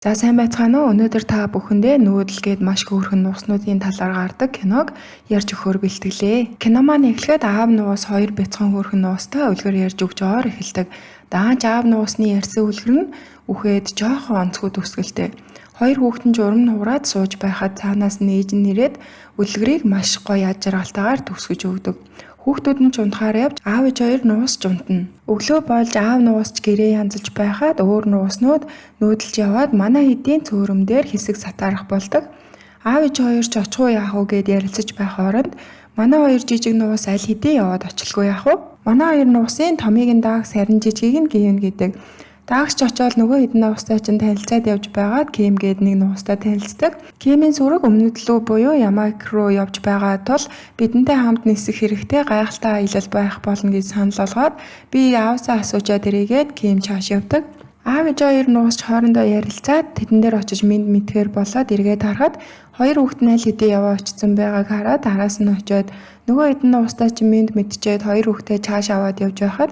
За сайн байцгаана уу? Өнөөдөр та бүхэндээ нүүдэл гээд маш хөөрхөн нууцнуудын талаар гардаг киног ярьж өгөхөөр бэлтгэлээ. Кино маань эхлэхэд аав нугас хоёр бяцхан хөөрхөн нуустай үлгэр ярьж өгч байгаа эхэлдэг. Даанч аав нуусны ярьсан үлгэр нь үхээд жоохон онцгой төсгөлтэй. Хоёр хүүхэд нь журам нуураад сууж байхад цаанаас нь ээж нь ирээд үлгэрийг маш гоё яд жаргалтайгаар төгсгөж өгдөг. Хүүхдүүд нь чунтахаар явж аав ээж хоёр нуусч унтна. Өглөө болж аав нуусч гэрээ янзалж байхад өөр нууснууд нүүдэлж яваад манай хэдийн цөөрөм дээр хэсэг сатаарах болдог. Аав ээж хоёр ч очих уу яах вэ гэд ярилцаж байх хооронд манай хоёр жижиг нуус аль хэдийн яваад очихгүй яах вэ? Манай хоёр нуусын томыг нь дааг сарин жижигийг нь гівнэ гэдэг. Даагч очоод нөгөө хэдэн нуустай чинь танилцаад явж байгаад Ким гээд нэг нуустай танилцдаг. Кимийн сүрэг өмнөд лүү буюу Ямайк руу явж байгаа тул бидэнтэй хамт нисэх хэрэгтэй гайхалтай аялал байх болно гэж санал болгоод би аавсаа асуужаад ирээгээд Ким чааш явдаг. Аав ээж хоёр нуусч хоорондоо ярилцаад тэдэн дээр очиж минь мэдхээр болоод эргээд харахад хоёр хүүхэд нь аль хэдийн яваа очсон байгааг хараад араас нь очиод нөгөө хэдэн нуустай чинь минь мэдчихэд хоёр хүүхдээ чааш аваад явж байхад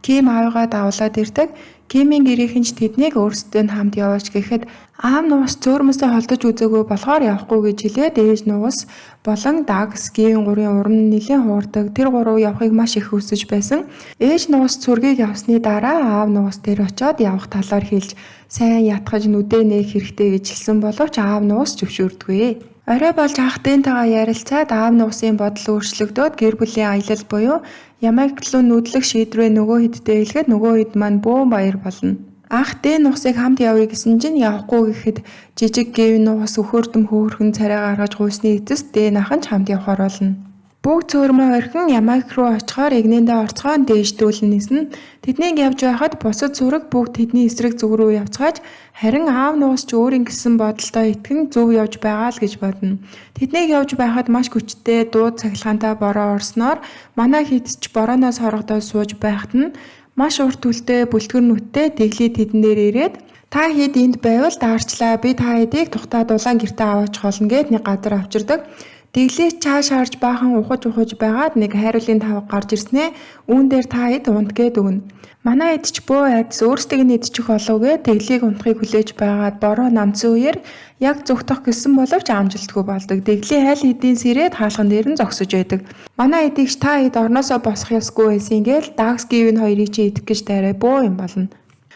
Ким аавыгаа давуулаад ирдэг. Кимийн гэрийнхэн ч тэднийг өөрсдөө нь хамт яваач гэхэд аав нуус цөөрмөсөө холдож үзээгүй болохоор явахгүй гэж хэлээд ээж нуус болон Дагс Кимийн гурийн урам нь нэлийн хуурдаг. Тэр гурав явахыг маш их хүсэж байсан. Ээж нуус цүргийг явсны дараа аав нуус тэр очиод явах талаар хэлж сайн ятгаж нүдээ нээх хэрэгтэй гэж хэлсэн боловч аав нуус зөвшөөрдөггүй. Орой болж ах дээнтэйгээ ярилцаад аав нуусын бодол өөрчлөгдөөд гэр бүлийн аялал буюу Ямайк руу нүүдлэх шийдвэрээ нөгөө хэдтэй хэлэхэд нөгөө хэд маань бөөн баяр болно. Ах дэн нуусыг хамт явъя гэсэн чинь явахгүй гэхэд жижиг гэв нуус өхөөрдөм хөөрхөн царай гаргаж гуйсны эцэст дэн ахын ч хамт явахаар болно. Бүгд цөөрмөө орхин Ямайк руу очихоор игнэндээ орцгоон дээждүүлэн ниснэ. Тэднийг явж байхад бусад сүрэг бүгд тэдний эсрэг зүг рүү явцгааж харин аав нуус ч өөрийн гэсэн бодолтой итгэн зөв явж байгаа л гэж бодно. Тэднийг явж байхад маш хүчтэй дууд цахилгаантай бороо орсноор манай хидч борооноос хоргодоод сууж байхад нь маш урт үлдээ бүлтгэр нүттэй дэглий тэдэн дээр ирээд та хэд энд байвал даарчлаа би та хэдийг тухтаад улаан гэртээ аваачих болно гэд нэг газар авчирдаг. Дэглээ чааш харж баахан ухаж байгаад нэг хайруулын тавга гарч ирснээ үүн дээр та хэд унт гээд өгнө. Манай эд ч бөө айдас өөрсдийг нь идчих болов гэ дэглийг унтахыг хүлээж байгаад бороо намцсан үеэр яг зүгтах гэсэн боловч амжилтгүй болдог. Дэглийн аль хэдийн сэрээд хаалхан дээр нь зогсож байдаг. Манай эдийгч та хэд орноосоо босох ёсгүй байсан гээл Дагс Гивен хоёрыг чи идэх гэж дайраа бөө юм болно.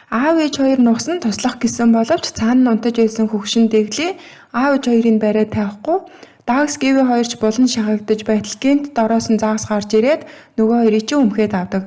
Аав ээж хоёр нугас нь туслах гэсэн боловч цаана нь унтаж байсан хөвгшин дэглээ аав ээж хоёрын бариад тавихгүй Дагс Гивен хоёрч булан шахагдаж байтал гинт дороос нь загас гарч ирээд нөгөө хоёрыг чи өмхөөд авдаг.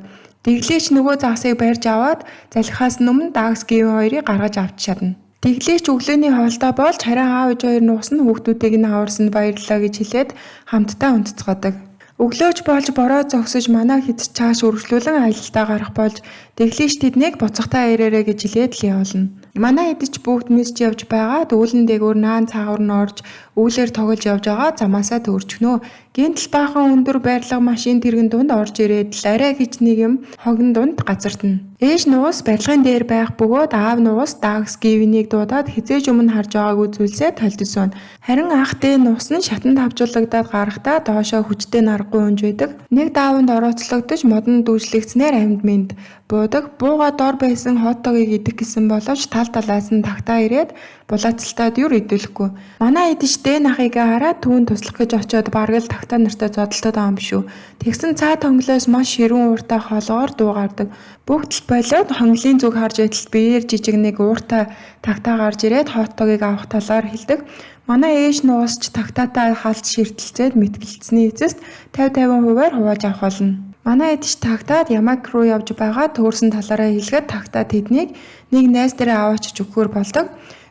Дэглээч нөгөө загасыг барьж аваад залхихаас өмнө Дагс Гивен хоёрыг гаргаж авч чадна. Дэглээч өглөөний хоолтой болж харин аав ээж хоёр нугас нь хүүхдүүдийг нь аварсанд баярлалаа гэж хэлээд хамтдаа унтцгаадаг. Өглөөч болж бороо зогсож манай хэд чааш үргэлжлүүлэн аялалтаа гарах болж дэглээч тэднийг буцахтаа ирээрэй гэж хэлээд л явуулна. Манай эдэж бүгд нисж явж байгаад үүлэн дээгүүр наан цаагуур нь орж үүлээр тоглож явж байгаа замаасаа төрчгнөө. Гинтл баахан өндөр байрлал машин тэргэн дунд орж ирээд л арай гэж нэг юм хогн дунд газартна. Ээж нуус барилгын дээр байх бөгөөд аав нуус Дагс Гивнийг дуудаад хизээж өмнө харж байгаагүй зүйлсээ тольдсон. Харин ах дээ нуус нь шатанд авчуулагдаад гарахдаа доошоо хүчтэй наргагүй унж байдаг. Нэг дааванд орооцлогдож модон дүүжлэгцнээр амьд мэд буудаг. Бууга дор байсан хоттогийг идэх гэсэн боловч тал талаас нь тагтаа ирээд булаацалтаад юр идэвлэхгүй. Манай эдэж дэн ахыг хараад түүн туслах гэж очиод бараг л тагтаа нартай зодтолтоод байгаа юм шүү. Тэгсэн цаа тонглоос маш ширүүн ууртай хоолоогоор дуугардаг. Бүгд л болоод хонглын зүг харж байтал биеэр жижиг нэг ууртай тагтаа гарч ирээд хоттогийг авах талаар хэлдэг. Манай ээж нуусч тагтаатай халт ширтэлцээд мэтгэлцсэний эцэст 50-50% хувааж авах болно. Манай эдэж тагтаад Ямайк руу явж байгаа төөрсөн талаараа хэлэхэд тагтаа тэднийг нэг найз дээрээ аваачиж өгөхөр болдог.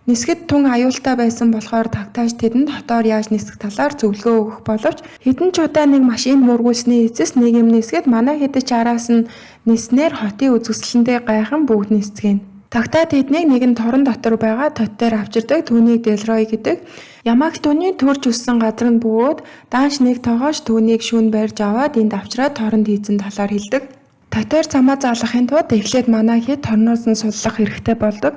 Нисгэд тун аюултай байсан болохоор тагтааж тэдэнд хотоор яаж нисэх талаар зөвлөгөө өгөх боловч хэдэн ч удаа нэг машин мөргүүлсний эцэс нэг юм нисгэд манай хэдэж араас нь ниснээр хотын үзэсгэлэнтэй гайхан бүгд нисцгээв. Тагтаа тэднийг нэгэн торон дотор байгаа тот дээр авчирдаг түүнийг Делрой гэдэг. Ямайк түүний төрж өссөн газар нь бөгөөд даанч нэг тоогооч түүнийг шүүн барьж аваад энд авчираад торонд хийцэн талаар хэлдэг. Татвар замаа заалахын тулд эхлээд манай хэд торноос нь суллах хэрэгтэй болдог.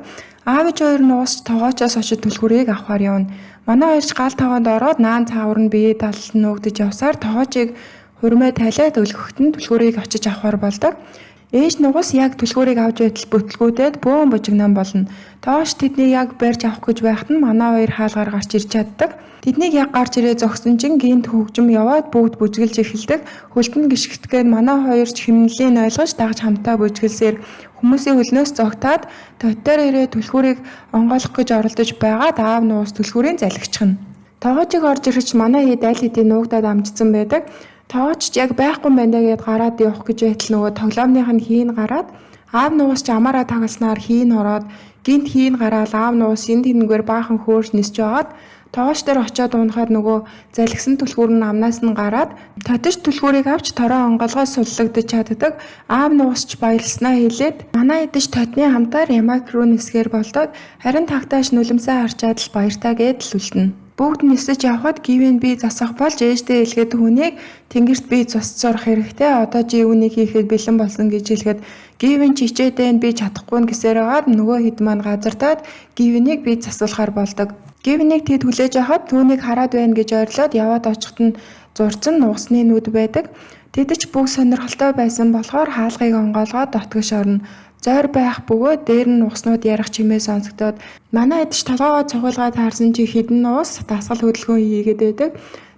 Аав ээж хоёр нуусч тоогоочоос очиж түлхүүрийг авахар явна. Манай хоёрч гал таванд ороод наан цаавар нь бие далсан нуугдэж явсаар тоогоочийг хурмээ тайлаад өлгөхтөн түлхүүрийг очиж авахар болдог. Ээж нугас яг түлхүүрийг авч байтал бүтлгүүдэд бөөн бужигнаан болно. Тоогооч тэднийг яг барьж авах гэж байхад нь манай хоёр хаалгаар гарч ирж чаддаг. Тэднийг яг гарч ирээ зогсон чинь гинт хөгжим яваад бүгд бүжгэлж эхэлдэг. Хөлтөнд гიშгэтгээд манай хоёр ч хэмнэлийн ойлгож дагж хамтаа бүжгэлсээр хүмүүсийн хөлнөөс зогтаад тотоор ирээ түлхүүрийг онгойлгох гэж оролдож байгаад аав нугас түлхүүрийн залгичхна. Тоогоочийг орж ирэхч манай хэд аль хэдийн нуугдаад амжсан байдаг. Тоогооч яг байхгүй байна гэд гараад явах гэж байтал нөгөө тоглоомных нь хийн гараад аав нугас ч амаараа тагалснаар хийн ороод гинт хийн гараад аав нугас энд тэнгээр баахан хөөрч нисж байгаад тоогооч дээр очиод унахаар нөгөө залгисан түлхүүр нь амнаас нь гараад тотож түлхүүрийг авч тороо онгоолгоос суллагдаж чаддаг. Аав нугас ч баярлснаа хэлээд манай эдэж тотны хамтаар ямайг руу нисгээр болдог. Харин тагтааш нүлэмсээ харчаад л баяртаа гэд л үлдэнэ. Бүгд нисэж явхад гівэн би засах болж ээждээ хэлгээд түүнийг тэнгэрт би цусч сурах хэрэгтэй. Одоо чи үүнийг хийхэд бэлэн болсон гэж хэлэхэд гівэн чичээдэн би чадахгүй гэсээр агаад нөгөө хэд маань газартаад гівэнийг би засуулахар болдог. Гівэнийг тэд хүлээж авахад түүнийг хараад байна гэж ойрлоод яваад очиход нь зурцсан нуусны нүд байдаг. Тэд ч бүх сонирхолтой байсан болохоор хаалгыг онгоолгоод дотгош орно. Зойр байх бөгөөд дээр нь нууснууд ярих чимээ сонсогдоод манай эдэж толгоогоо цугуулгаад харсан чи хідэн нуус дасгал хөдөлгөөн хийгээд байдаг.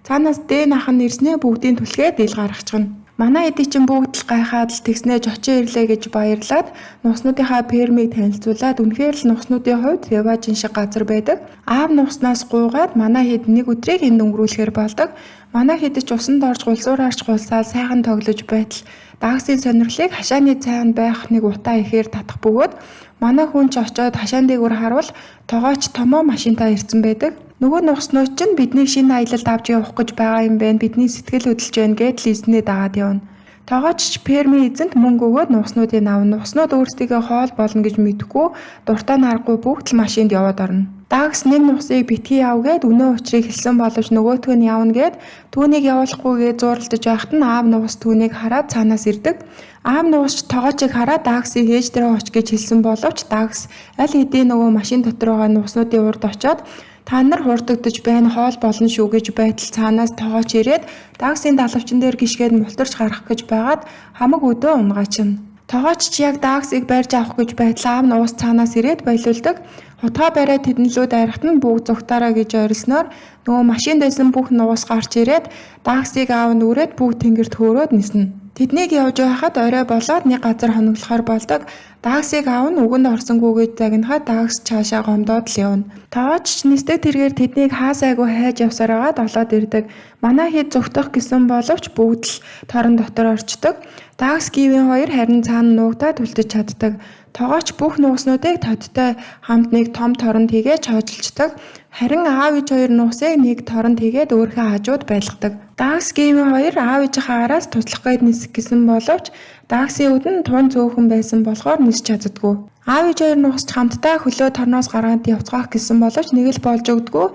Цаанаас дээн ах нь ирснээ бүгдийн түлхээд ил гаргачихна. Манай эдий чинь бүгд л гайхаад л тэгснээ очоо ирлээ гэж баярлаад нууснуудынхаа фермийг танилцуулаад үнэхээр л нууснуудын хувьд яваажин шиг газар байдаг. Аав нууснаас гуугаад манай хэд нэг өдрийг энд өнгөрүүлэхээр болдог. Манай хэд ч усанд орж гулсуураарч гулсаад сайхан тоглож байтал дагсын сонирхлыг хашааны цайнд байх нэг утаа ихээр татах бөгөөд манай хүн ч очоод хашаан дээгүүр харуул тоогооч томоо машинтаа ирсэн байдаг. Нөгөө нууснууд чинь биднийг шинэ аялалд авч явах гэж байгаа юм байна. Бидний сэтгэл хөдлөж байна гэдэл эзнээ дагаад явна. Тоогооч фермийн эзэнт мөнгө өгөөд нууснуудыг авна. Нууснууд өөрсдийгөө хоол болно гэж мэдэхгүй дуртай наргүй бүгд л машинд яваад орно. Дагс нэг нуусыг битгий явгээд өнөө учрыг хэлсэн боловч нөгөөтгөө нь явна гэд түүнийг явуулахгүйгээ зууралдаж байхад нь аав нуус түүнийг хараад цаанаас ирдэг. Аав нуус тоогоочийг хараад дагсыг ээж дээрээ оч гэж хэлсэн боловч дагс аль хэдийн нөгөө машин дотор байгаа нууснуудын урд очоод та нар хурдагдаж байна хоол болно шүү гэж байтал цаанаас тоогооч ирээд дагсын далавчин дээр гიშгээд мултарч гарах гэж байгаад хамаг өдөө унгачна. Тоогооч ч яг дагсыг барьж авах гэж байтал аав нуус цаанаас ирээд баялуулдаг. Хутгаа бариад тэднлүү дайрахт нь бүгд зүгтаараа гэж орилсноор нөгөө машин дэсэн бүх нуус гарч ирээд дагсыг аав нүрээд бүгд тэнгэрт хөөрөөд ниснэ. Тэднийг явж байхад орой болоод нэг газар хоноглохоор болдог. Дагсыг аав нь үгэнд орсонгүйгээд загнахад дагс цаашаа гомдоод л явна. Тоогооч ч нисдэг тэргээр тэднийг хаасайгүй хайж явсаар агаад олоод ирдэг. Манай хэд зүгтах гэсэн боловч бүгд л торон дотор орчдөг. Дагс гівэн хоёр харин цаана нуугдаад үлдэж чаддаг. Тоогооч бүх нууснуудыг тодтой хамт нэг том торонд хийгээд чойжилчдаг. Харин аав ээж хоёр нуусыг нэг торонд хийгээд өөрхөө хажууд байлгадаг. Дагс гівэн хоёр аав ээжийнхээ араас туслах гээд нисэх гэсэн боловч дагсын үдэн тун цөөхөн байсан болохоор нисч чаддаггүй. Аав ээж хоёр нуус ч хамтдаа хөлөө торноос гаргаад явцгаах гэсэн боловч нэг л болж өгдөггүй.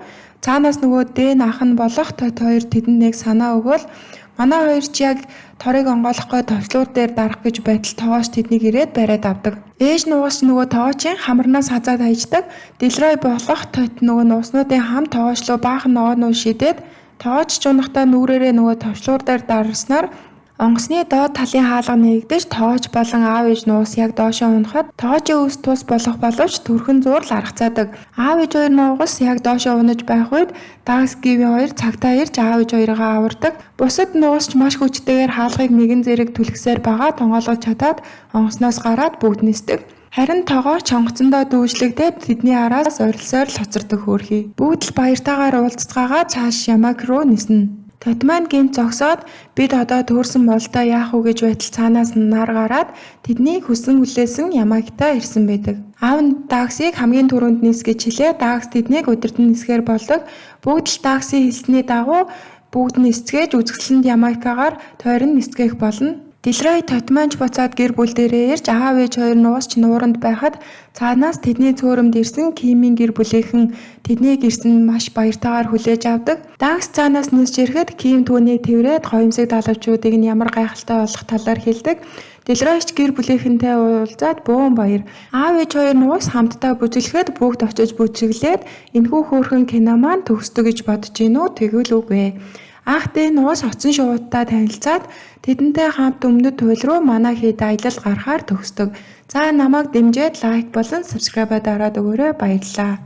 Цаанаас нөгөө дээн ах нь болох тот хоёр тэдэнд нэг санаа өгөөл манай хоёр ч яг торыг онгойлохгүй товчлуур дээр дарах гэж байтал тоогооч тэднийг ирээд бариад авдаг. Ээж нугас нөгөө тоогоочийн хамарнаас хазаад хайждаг. Дэлрой болох тот нөгөө нууснуудын хам тоогоочлоо баахан ногоо нуу шидээд тоогооч ч унахтаа нүрээрээ нөгөө товчлуур дээр дарснаар онгоцны доод талын хаалга нэгдэж тоогооч болон аав ээж нуус яг доошоо унахад тоогоочийн өвс тус болох боловч төрхөн зуурл аргацаадаг. Аав ээж хоёр нугас яг доошоо унаж байх үед дагс гівэн хоёр цагтаа ирж аав ээж хоёроо авардаг. Бусад нуус ч маш хүчтэйгээр хаалгыг нэгэн зэрэг түлхсээр байгаа тонгоолгож чадаад онгоцноос гараад бүгд нисдэг. Харин тоогооч онгоцондоо дүүжлэгдээд тэдний араас орилсоор л хоцордог хөөрхий. Бүгд л баяртаагаар уулзцаагаа цааш ямаг руу ниснэ. Тот маань гинт зогсоод бид одоо төрсөн болдоо яах вэ гэж байтал цаанаас нар гараад тэднийг хүсэн хүлээсэн ямагтаа ирсэн байдаг. Аав нь дагсыг хамгийн түрүүнд нис гэж хэлээ. Дагс тэднийг удирдан нисгээр болдог. Бүгд л дагсын хэлсний дагуу бүгд нисцгээж үзэсгэлэнд ямайкагаар тойрон нисгэх болно. Дэлрой тотманч буцаад гэр бүл дээрээ ирж аав ээж хоёр нуус ч нууранд байхад цаанаас тэдний цөөрөмд ирсэн Кимийн гэр бүлийнхэн тэднийг ирсэн маш баяртайгаар хүлээж авдаг. Дагс цаанаас нисж ирэхэд Ким түүнийг тэврээд гоёмсог далавчуудыг нь ямар гайхалтай болох талаар хэлдэг. Дэлройч гэр бүлийнхэнтэй уулзаад бөөн баяр. Аав ээж хоёр нуус хамтдаа бүжиглэхэд бүгд очиж бүжиглээд энэхүү хөөрхөн кино маань төгсдөг гэж бодож гинүү тэгвэл үгүй. Анх нуус оцсон шувуудтай танилцаад тэдэнтэй хамт өмнөд туйл руу манай хэд аялал гарахаар төгсдөг. За намайг дэмжиж лайк болон subscribe дараад өгөөрэй, баярлалаа.